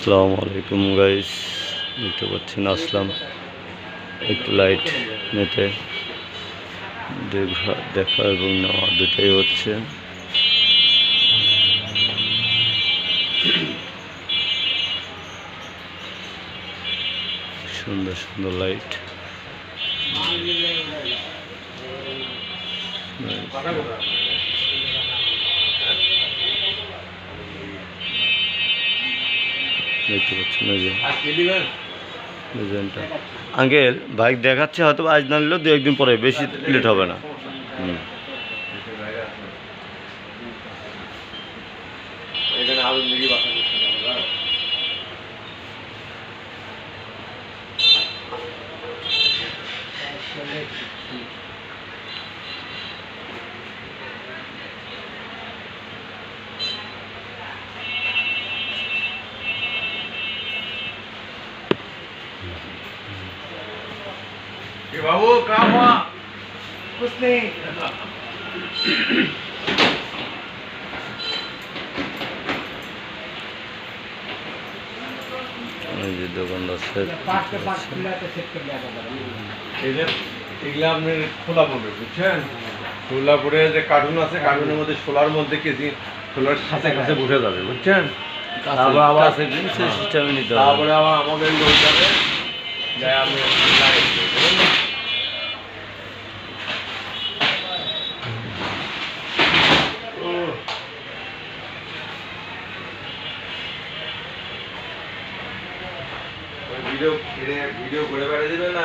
আসসালামু আলাইকুম গাইস, দেখতে পাচ্ছেন আসলাম একটু লাইট নিতে। দেখা এবং নেওয়া দুটাই হচ্ছে। সুন্দর সুন্দর লাইট, দেখতে পাচ্ছেন ডিজাইনটা। আঙ্কেল বাইক দেখাচ্ছে, হয়তো আজ না নিলেও দু একদিন পরে, বেশি লেট হবে না। बाबू काम हुआ कुछ नहीं। দোকানদার এগুলা আপনি খোলা পড়বে, বুঝছেন? খোলা পড়ে যে কার্টুন আছে, কার্টুনের মধ্যে শোলার মধ্যে কেজি শোলার কাছে কাছে বসে যাবে, বুঝছেন? তারপরে আবার সিস্টেমে নিতে হবে। তারপরে আবার আমাদের লোক যাবে, যাই আমি ভিডিও করে বেড়ে দেবে না।